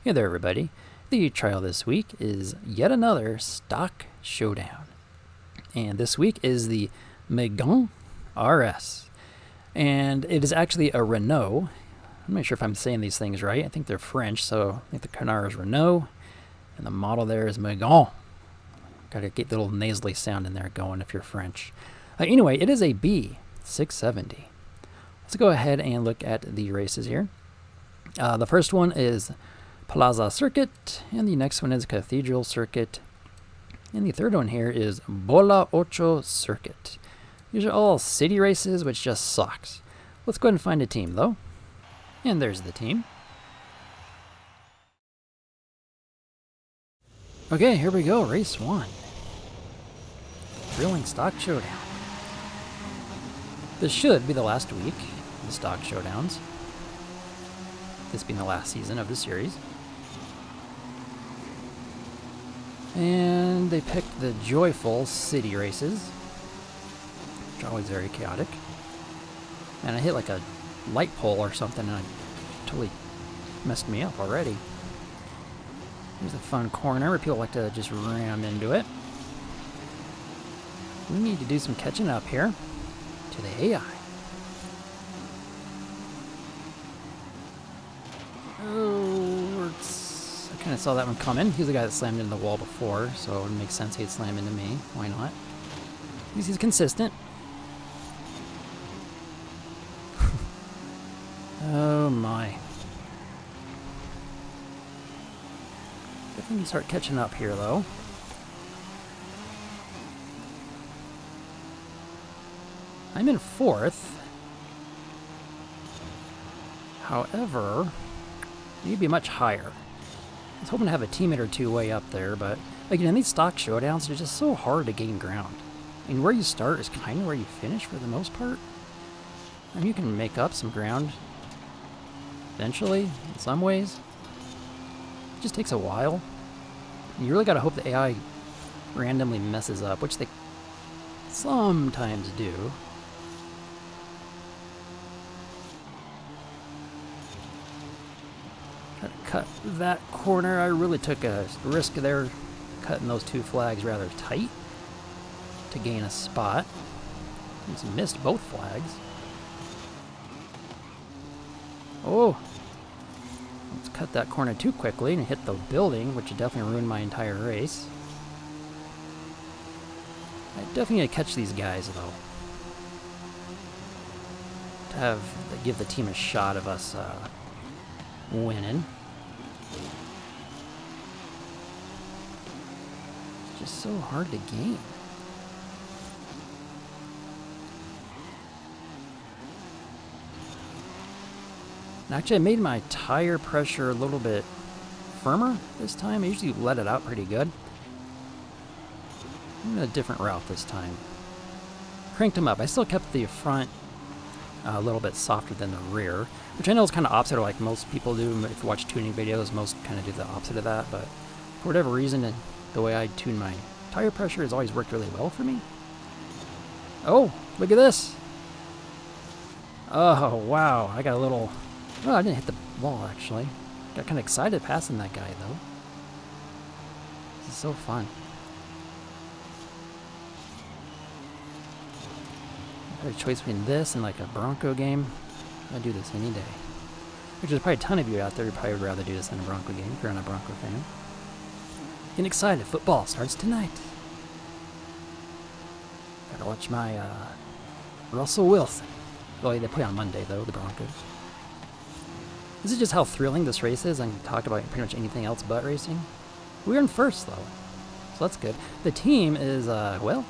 Hey there everybody. The trial this week is yet another stock showdown. And this week is the Megane R.S. And it is actually a Renault. I'm not sure if I'm saying these things right. I think they're French, so I think the car is Renault. And the model there is Megane. Gotta get the little nasally sound in there going if you're French. Anyway, it is a B670. Let's go ahead and look at the races here. The first one is Plaza Circuit, and the next one is Cathedral Circuit, and the third one here is Bola Ocho Circuit. These are all city races, which just sucks. Let's go ahead and find a team, though. And there's the team. Okay, here we go, race one. Thrilling stock showdown. This should be the last week of the stock showdowns. This being the last season of the series. And they picked the joyful city races, which are always very chaotic. And I hit like a light pole or something and I totally messed me up already. Here's a fun corner where people like to just ram into it. We need to do some catching up here to the AI. I kind of saw that one coming. He's the guy that slammed into the wall before, so it would make sense he'd slam into me. Why not? At least he's consistent. Oh my. Definitely can start catching up here though. I'm in fourth. However, I need to be much higher. I was hoping to have a teammate or two way up there, but again, in these stock showdowns, they're just so hard to gain ground. I mean, where you start is kind of where you finish for the most part. I mean, you can make up some ground eventually, in some ways. It just takes a while. And you really got to hope the AI randomly messes up, which they sometimes do. Cut that corner. I really took a risk there, cutting those two flags rather tight to gain a spot. Just missed both flags. Oh, let's cut that corner too quickly and hit the building, which would definitely ruin my entire race. I definitely need to catch these guys though, to give the team a shot of us winning. It's just so hard to gain. And actually, I made my tire pressure a little bit firmer this time. I usually let it out pretty good. I'm in a different route this time. Cranked them up. I still kept the front a little bit softer than the rear, which I know is kind of opposite of like most people do. If you watch tuning videos, most kind of do the opposite of that, but for whatever reason, the way I tune my tire pressure has always worked really well for me. Oh, look at this. Oh, wow. I got a little... Oh, I didn't hit the wall, actually. Got kind of excited passing that guy, though. This is so fun. I had a choice between this and like a Bronco game. I'd do this any day. Which there's probably a ton of you out there who probably would rather do this than a Bronco game if you're not a Bronco fan. Getting excited. Football starts tonight. Gotta watch my Russell Wilson. Well, they play on Monday, though, the Broncos. This is just how thrilling this race is. I can talk about pretty much anything else but racing. We're in first, though. So that's good. The team is, well,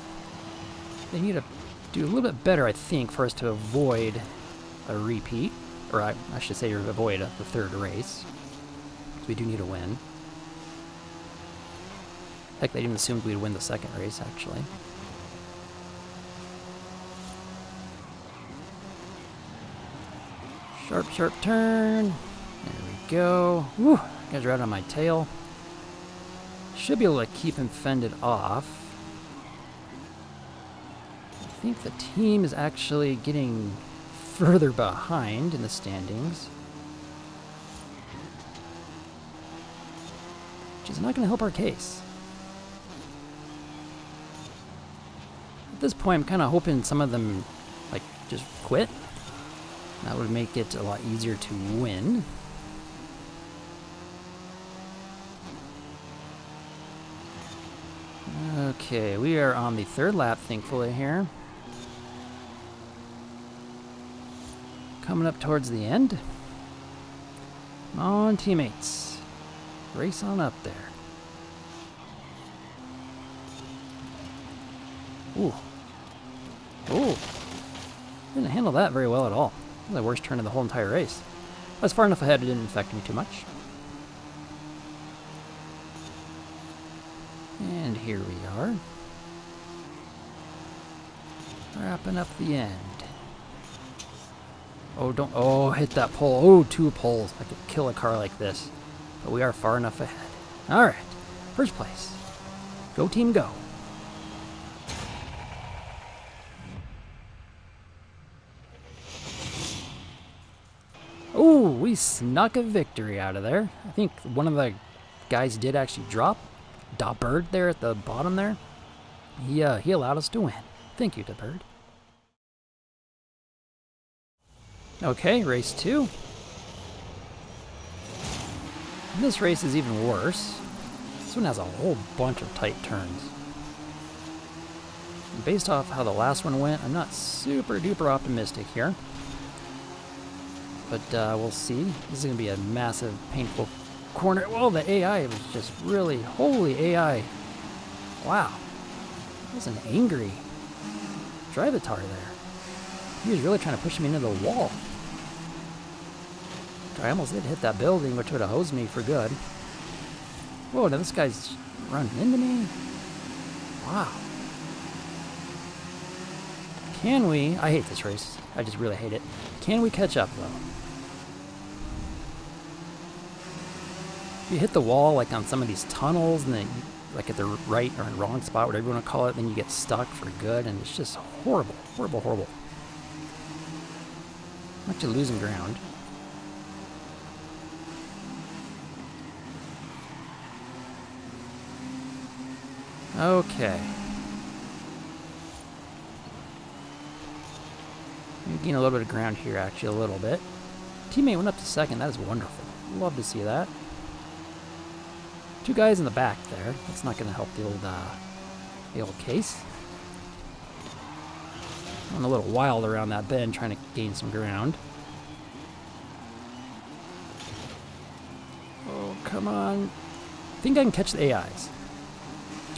they need to do a little bit better, I think, for us to avoid a repeat. Or I should say avoid the third race. So we do need a win. Heck, they even assumed we'd win the second race, actually. Sharp, sharp turn. There we go. Woo! Guys are out on my tail. Should be able to keep him fended off. I think the team is actually getting further behind in the standings. which is not going to help our case. At this point, I'm kind of hoping some of them, like, just quit. That would make it a lot easier to win. Okay, we are on the third lap, thankfully, here. Coming up towards the end. Come on, teammates. Race on up there. Ooh. Ooh. Didn't handle that very well at all. That was the worst turn of the whole entire race. I was far enough ahead, it didn't affect me too much. And here we are. Wrapping up the end. Oh, don't. Oh, hit that pole. Oh, 2 poles. I could kill a car like this. But we are far enough ahead. Alright. First place. Go team, go. Oh, we snuck a victory out of there. I think one of the guys did actually drop. Da Bird there at the bottom there. He allowed us to win. Thank you, Da Bird. Okay, race 2. This race is even worse. This one has a whole bunch of tight turns. Based off how the last one went, I'm not super duper optimistic here. But we'll see. This is going to be a massive, painful corner. Well, the AI was just really... Holy AI. Wow. That was an angry drivatar there. He was really trying to push me into the wall. I almost did hit that building, which would have hosed me for good. Whoa, now this guy's running into me. Wow. Can we... I hate this race. I just really hate it. Can we catch up, though? If you hit the wall, like on some of these tunnels, and then, like at the right or wrong spot, whatever you want to call it, then you get stuck for good, and it's just horrible. Horrible, horrible. I'm actually losing ground. Okay. We gain a little bit of ground here, actually, a little bit. Teammate went up to second. That is wonderful. Love to see that. 2 guys in the back there. That's not going to help the old case. I'm a little wild around that bend, trying to gain some ground. Oh, come on. I think I can catch the AIs,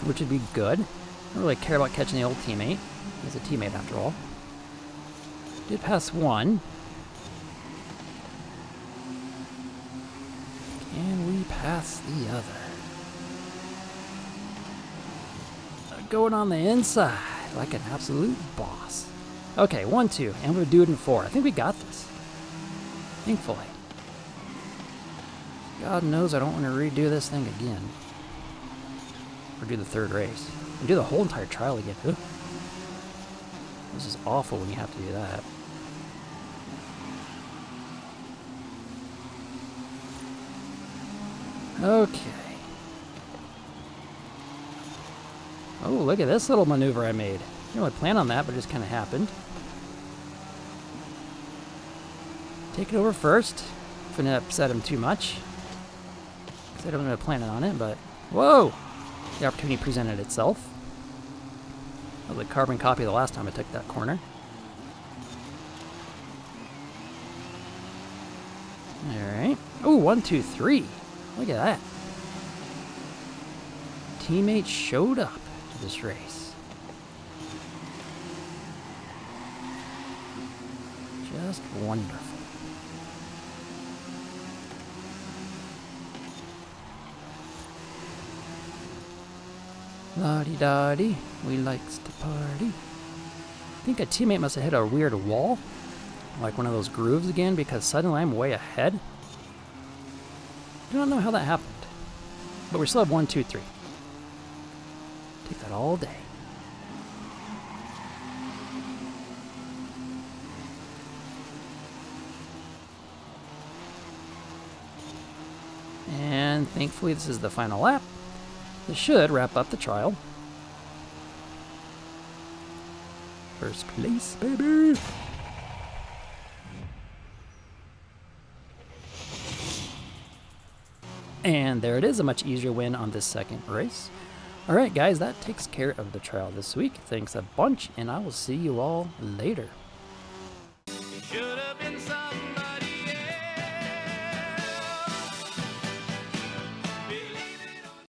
which would be good. I don't really care about catching the old teammate. He's a teammate after all. Did pass one. Can we pass the other? Going on the inside like an absolute boss. Okay, 1, 2, and we'll do it in 4. I think we got this. Thankfully. God knows I don't want to redo this thing again. Or do the 3rd race. And do the whole entire trial again. Ugh. This is awful when you have to do that. Okay. Oh, look at this little maneuver I made. Didn't really plan on that, but it just kind of happened. Take it over first. If I didn't upset him too much. Because I wasn't planning on it, but... Whoa! The opportunity presented itself. That was a carbon copy the last time I took that corner. Alright. Oh, 1, 2, 3. Look at that. Teammates showed up to this race. Just wonderful. La-di-da-di, we likes to party. I think a teammate must have hit a weird wall, like one of those grooves again, because suddenly I'm way ahead. I don't know how that happened, but we still have 1, 2, 3. Take that all day. And And thankfully this is the final lap. This should wrap up the trial. First place, baby! And there it is, a much easier win on this second race. Alright guys, that takes care of the trial this week. Thanks a bunch, and I will see you all later.